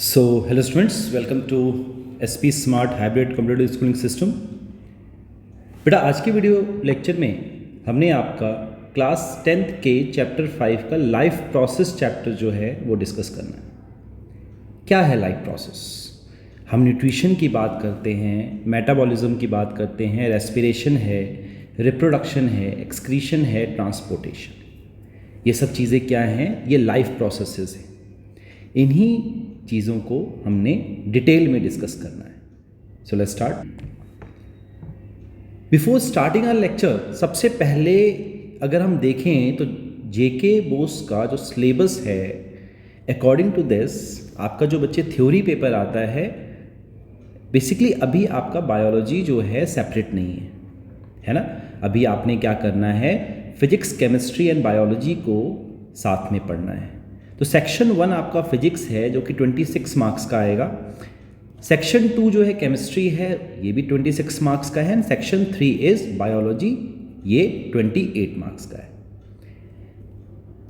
Hello students, welcome to SP Smart Hybrid Competitive Schooling System। बेटा आज के video lecture में हमने आपका क्लास 10th के चैप्टर 5 का लाइफ प्रोसेस चैप्टर जो है वो डिस्कस करना है। क्या है लाइफ प्रोसेस? हम न्यूट्रिशन की बात करते हैं, मेटाबॉलिज्म की बात करते हैं, रेस्पिरेशन है, रिप्रोडक्शन है, एक्सक्रीशन है, ट्रांसपोर्टेशन। ये सब चीज़ें क्या हैं? ये लाइफ प्रोसेसेस हैं। इन्हीं चीज़ों को हमने डिटेल में डिस्कस करना है। So let's start. Before starting our lecture, सबसे पहले अगर हम देखें तो जेके बोस का जो सिलेबस है, अकॉर्डिंग टू दिस आपका जो बच्चे थ्योरी पेपर आता है, बेसिकली अभी आपका बायोलॉजी जो है सेपरेट नहीं है ना। अभी आपने क्या करना है, फिजिक्स, केमिस्ट्री एंड बायोलॉजी को साथ में पढ़ना है। तो सेक्शन 1 आपका फिजिक्स है जो कि 26 मार्क्स का आएगा। सेक्शन 2 जो है केमिस्ट्री है, ये भी 26 मार्क्स का है। एंड सेक्शन 3 इज बायोलॉजी, ये 28 मार्क्स का है।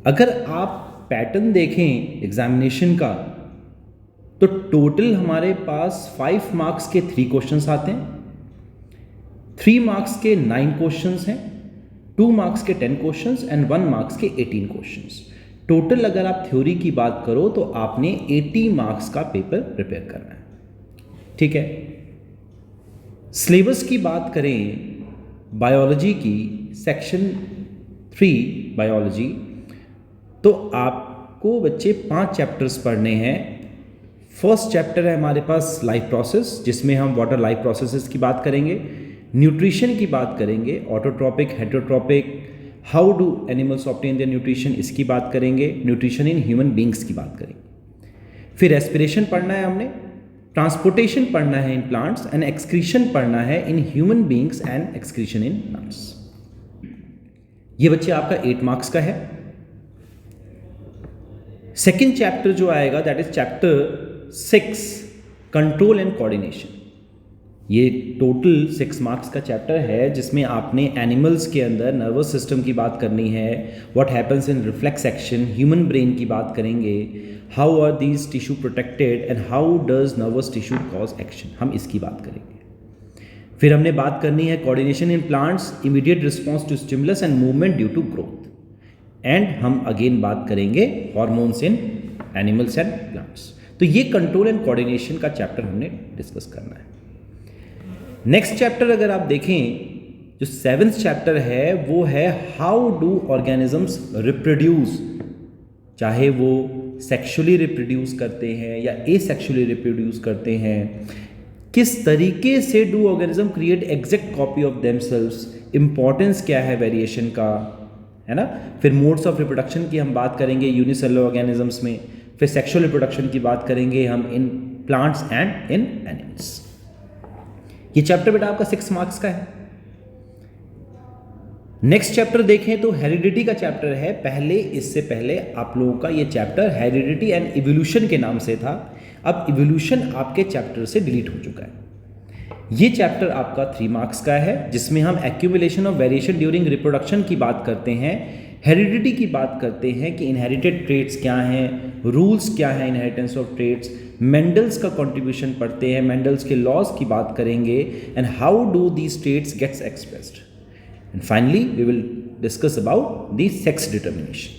अगर आप पैटर्न देखें एग्जामिनेशन का तो टोटल हमारे पास 5 मार्क्स के 3 क्वेश्चंस आते हैं, 3 मार्क्स के 9 क्वेश्चंस हैं, 2 मार्क्स के 10 क्वेश्चंस एंड 1 मार्क्स के 18 क्वेश्चंस। टोटल अगर आप थ्योरी की बात करो तो आपने 80 मार्क्स का पेपर प्रिपेयर करना है, ठीक है। सिलेबस की बात करें बायोलॉजी की, सेक्शन 3 बायोलॉजी, तो आपको बच्चे 5 चैप्टर्स पढ़ने हैं। फर्स्ट चैप्टर है हमारे पास लाइफ प्रोसेस, जिसमें हम वाटर लाइफ प्रोसेसेस की बात करेंगे, न्यूट्रिशन की बात करेंगे, autotrophic, heterotrophic, how do animals obtain their nutrition, इसकी बात करेंगे, न्यूट्रिशन इन ह्यूमन बींग्स की बात करेंगे। फिर रेस्पिरेशन पढ़ना है हमने, ट्रांसपोर्टेशन पढ़ना है इन प्लांट्स, एंड एक्सक्रीशन पढ़ना है in human beings and excretion in plants. ये बच्चे आपका 8 मार्क्स का है। सेकेंड चैप्टर जो आएगा that is chapter 6, control and coordination. ये टोटल 6 मार्क्स का चैप्टर है, जिसमें आपने एनिमल्स के अंदर नर्वस सिस्टम की बात करनी है, what happens in reflex action, human brain की बात करेंगे, how are these tissue protected and how does nervous tissue cause action, हम इसकी बात करेंगे। फिर हमने बात करनी है coordination in plants, immediate response to stimulus and movement due to growth, and हम अगेन बात करेंगे hormones in animals and plants. तो ये कंट्रोल एंड कोऑर्डिनेशन का चैप्टर हमने डिस्कस करना है। नेक्स्ट चैप्टर अगर आप देखें, जो 7th चैप्टर है वो है हाउ डू ऑर्गेनिजम्स रिप्रोड्यूस, चाहे वो सेक्सुअली रिप्रोड्यूस करते हैं या एसेक्सुअली रिप्रोड्यूस करते हैं, किस तरीके से do organism create exact copy of themselves, importance क्या है वेरिएशन का, है ना। फिर मोड्स ऑफ रिप्रोडक्शन की हम बात करेंगे यूनिसेलुलर ऑर्गेनिजम्स में। फिर सेक्सुअल रिप्रोडक्शन की बात करेंगे हम in plants and in animals. ये चैप्टर बेटा आपका 6 मार्क्स का है। नेक्स्ट चैप्टर देखें तो हेरिडिटी का चैप्टर है। इससे पहले आप लोगों का ये चैप्टर हेरिडिटी एंड इवोल्यूशन के नाम से था, अब इवोल्यूशन आपके चैप्टर से डिलीट हो चुका है। ये चैप्टर आपका 3 मार्क्स का है, जिसमें हम accumulation of variation during reproduction की बात करते हैं, हेरिडिटी की बात करते हैं कि इनहेरिटेड ट्रेट्स क्या हैं, रूल्स क्या हैं इनहेरिटेंस ऑफ ट्रेट्स, मेंडल्स का कंट्रीब्यूशन पढ़ते हैं, मेंडल्स के लॉज की बात करेंगे, and how do these traits gets expressed, and finally we will discuss about the sex determination.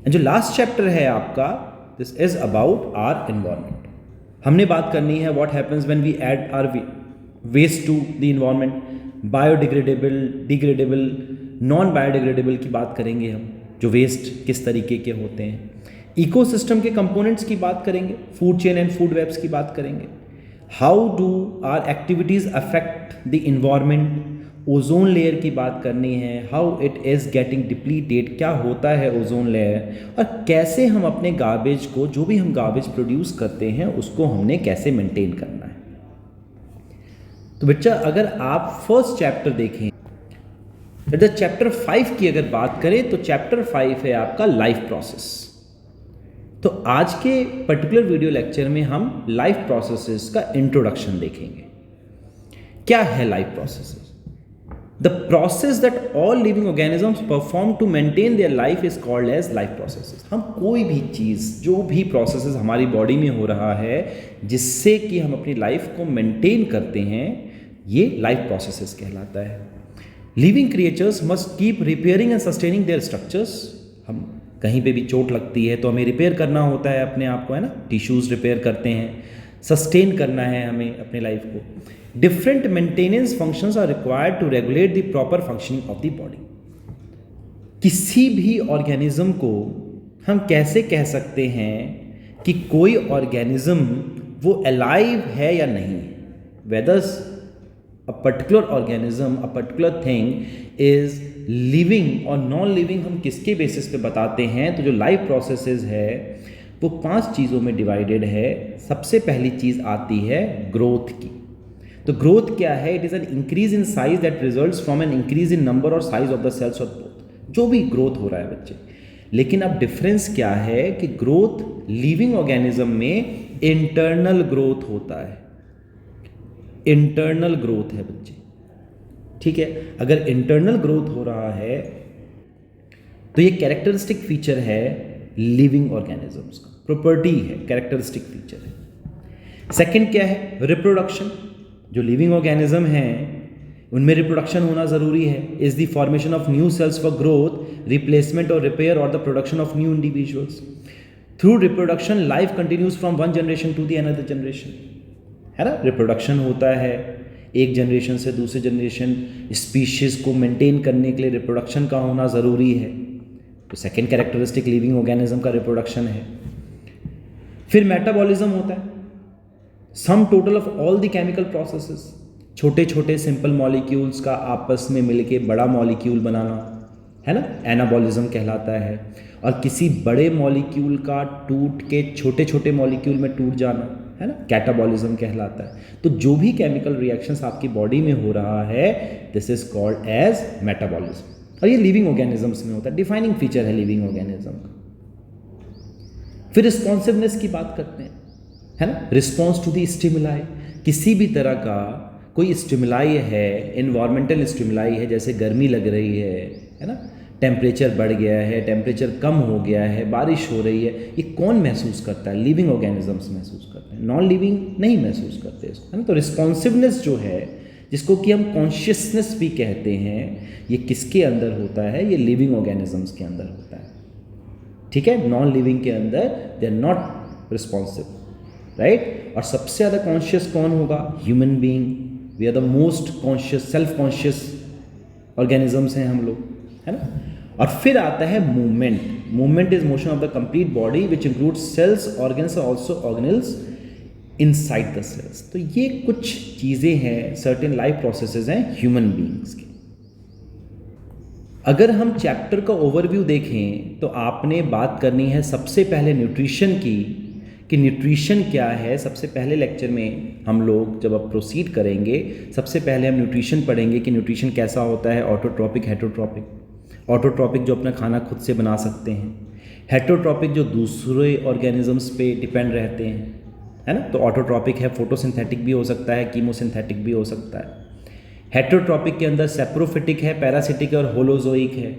And जो लास्ट चैप्टर है आपका, this is about our environment. हमने बात करनी है what happens when we add our waste to the environment, biodegradable, degradable, non biodegradable की बात करेंगे हम, जो वेस्ट किस तरीके के होते हैं, इकोसिस्टम के कंपोनेंट्स की बात करेंगे, food chain and food webs की बात करेंगे, how do our activities affect the environment, ozone layer की बात करनी है, how it is getting depleted, क्या होता है ओजोन लेयर, और कैसे हम अपने गार्बेज को, जो भी हम गार्बेज प्रोड्यूस करते हैं, उसको हमने कैसे मेंटेन करना है। तो बच्चा अगर आप फर्स्ट चैप्टर देखें, चैप्टर 5 की अगर बात करें तो चैप्टर 5 है आपका लाइफ प्रोसेस। तो आज के पर्टिकुलर वीडियो लेक्चर में हम लाइफ प्रोसेसेस का इंट्रोडक्शन देखेंगे। क्या है life processes? The process that all living organisms perform to maintain their life is called as life processes. हम कोई भी चीज़, जो भी प्रोसेसेस हमारी बॉडी में हो रहा है जिससे कि हम अपनी लाइफ को मेंटेन करते हैं, ये लाइफ प्रोसेसेस कहलाता है। Living creatures must keep repairing and sustaining their structures. हम कहीं पे भी चोट लगती है तो हमें रिपेयर करना होता है अपने आप को, है ना, टिश्यूज़ रिपेयर करते हैं, सस्टेन करना है हमें अपने लाइफ को। Different maintenance functions are required to regulate the proper functioning of the body. किसी भी ऑर्गेनिज्म को हम कैसे कह सकते हैं कि कोई ऑर्गेनिज्म वो अलाइव है या नहीं, whether a particular organism, a particular thing is living और नॉन लिविंग, हम किसके बेसिस पे बताते हैं? तो जो लाइफ प्रोसेसेस है वो 5 चीज़ों में डिवाइडेड है। सबसे पहली चीज़ आती है ग्रोथ की। तो ग्रोथ क्या है? It is an increase in size that results from an increase in number और size of the cells of both. जो भी ग्रोथ हो रहा है बच्चे, लेकिन अब डिफरेंस क्या है कि ग्रोथ लिविंग ऑर्गेनिज्म में इंटरनल ग्रोथ होता है, इंटरनल ग्रोथ है बच्चे, ठीक है। अगर इंटरनल ग्रोथ हो रहा है तो ये कैरेक्टरिस्टिक फीचर है लिविंग ऑर्गेनिजम्स का, प्रॉपर्टी है, कैरेक्टरिस्टिक फीचर है। सेकंड क्या है? रिप्रोडक्शन। जो लिविंग ऑर्गेनिज्म हैं उनमें रिप्रोडक्शन होना ज़रूरी है। Is the formation of new cells for growth, replacement और रिपेयर और the production of new individuals. Through reproduction life continues from one generation to the another generation, है ना। रिप्रोडक्शन होता है एक जनरेशन से दूसरे जनरेशन, स्पीशीज़ को मेंटेन करने के लिए रिप्रोडक्शन का होना ज़रूरी है। तो सेकेंड कैरेक्टरिस्टिक लिविंग ऑर्गेनिज्म का रिप्रोडक्शन है। फिर मेटाबॉलिज्म होता है, sum total of all the chemical processes. छोटे छोटे सिंपल मॉलिक्यूल्स का आपस में मिलके बड़ा मॉलिक्यूल बनाना, है ना, एनाबॉलिज्म कहलाता है। और किसी बड़े मॉलिक्यूल का टूट के छोटे छोटे मॉलिक्यूल में टूट जाना, है ना, कैटाबॉलिज्म कहलाता है। तो जो भी केमिकल रिएक्शंस आपकी बॉडी में हो रहा है, this is called as metabolism. और ये लिविंग ऑर्गेनिजम्स में होता है, डिफाइनिंग फीचर है लिविंग ऑर्गेनिज्म का। फिर रिस्पॉन्सिवनेस की बात करते हैं, है ना, रिस्पॉन्स टू द स्टिमुलाई। किसी भी तरह का कोई स्टिमुलाई है, इन्वायरमेंटल स्टिमुलाई है, जैसे गर्मी लग रही है ना, टेम्परेचर बढ़ गया है, टेम्परेचर कम हो गया है, बारिश हो रही है, ये कौन महसूस करता है? लिविंग ऑर्गेनिजम्स महसूस करते हैं, नॉन लिविंग नहीं महसूस करते इसको, है ना। तो रिस्पॉन्सिवनेस जो है, जिसको कि हम कॉन्शियसनेस भी कहते हैं, ये किसके अंदर होता है? ये लिविंग ऑर्गेनिजम्स के अंदर होता है, ठीक है। नॉन लिविंग के अंदर they are not responsive, right. और सबसे ज़्यादा कॉन्शियस कौन होगा? Human being. We are the most conscious, self conscious organisms हैं हम लोग, है ना। और फिर आता है movement. Movement is motion of the complete body which includes cells, organs और also organelles inside the cells. तो ये कुछ चीज़ें हैं, सर्टेन लाइफ प्रोसेसेस हैं ह्यूमन बीइंग्स की। अगर हम चैप्टर का ओवरव्यू देखें तो आपने बात करनी है सबसे पहले न्यूट्रिशन की, कि न्यूट्रिशन क्या है। सबसे पहले लेक्चर में हम लोग जब अब प्रोसीड करेंगे, सबसे पहले हम न्यूट्रिशन पढ़ेंगे कि न्यूट्रिशन कैसा होता है, ऑटोट्रॉपिक, हेटरोट्रॉपिक। ऑटोट्रॉपिक जो अपना खाना खुद से बना सकते हैं, हेटरोट्रॉपिक जो दूसरे ऑर्गेनिजम्स पे डिपेंड रहते हैं, है ना। तो ऑटोट्रॉपिक है, फोटोसिंथेटिक भी हो सकता है, कीमोसिंथेटिक भी हो सकता है। हेटरोट्रॉपिक के अंदर सेप्रोफिटिक है, पैरासिटिक है और होलोजोइक है।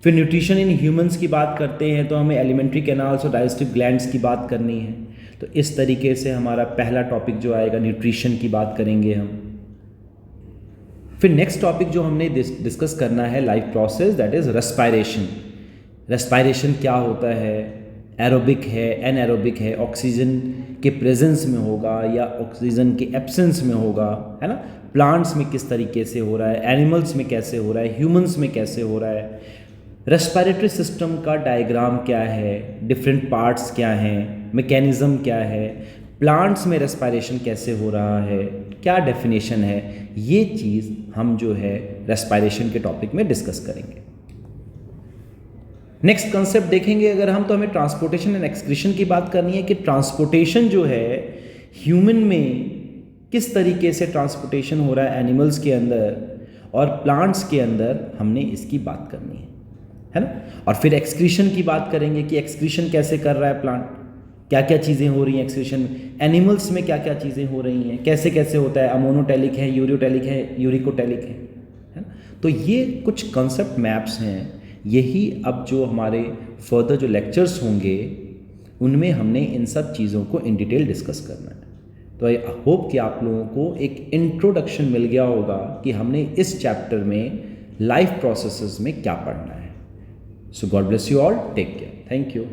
फिर न्यूट्रिशन इन ह्यूमंस की बात करते हैं तो हमें एलिमेंट्री कैनाल्स और डाइजेस्टिव ग्लैंड्स की बात करनी है। तो इस तरीके से हमारा पहला टॉपिक जो आएगा, न्यूट्रिशन की बात करेंगे हम। फिर नेक्स्ट टॉपिक जो हमने डिस्कस करना है life process, that is respiration. Respiration क्या होता है? एरोबिक है, एनएरोबिक है, ऑक्सीजन के प्रेजेंस में होगा या ऑक्सीजन के एब्सेंस में होगा, है ना। प्लांट्स में किस तरीके से हो रहा है, एनिमल्स में कैसे हो रहा है, ह्यूमंस में कैसे हो रहा है। रेस्पिरेटरी सिस्टम का डायग्राम क्या है, डिफरेंट पार्ट्स क्या हैं, मैकेनिज्म क्या है, प्लांट्स में रेस्पिरेशन कैसे हो रहा है, क्या डेफिनेशन है, ये चीज़ हम जो है रेस्पिरेशन के टॉपिक में डिस्कस करेंगे। नेक्स्ट कंसेप्ट देखेंगे अगर हम, तो हमें ट्रांसपोर्टेशन एंड एक्सक्रीशन की बात करनी है कि ट्रांसपोर्टेशन जो है ह्यूमन में किस तरीके से ट्रांसपोर्टेशन हो रहा है, एनिमल्स के अंदर और प्लांट्स के अंदर, हमने इसकी बात करनी है ना। और फिर एक्सक्रीशन की बात करेंगे कि एक्सक्रीशन कैसे कर रहा है प्लांट, क्या क्या चीज़ें हो रही हैं एक्सक्रीशन में, एनिमल्स में क्या क्या चीज़ें हो रही हैं, कैसे कैसे होता है, अमोनोटेलिक है, यूरियोटेलिक है, यूरिकोटेलिक है ना। तो ये कुछ कंसेप्ट मैप्स हैं, यही अब जो हमारे फर्दर जो लेक्चर्स होंगे उनमें हमने इन सब चीज़ों को इन डिटेल डिस्कस करना है। तो आई होप कि आप लोगों को एक इंट्रोडक्शन मिल गया होगा कि हमने इस चैप्टर में लाइफ प्रोसेसेस में क्या पढ़ना है। So God bless you all, take care, thank you.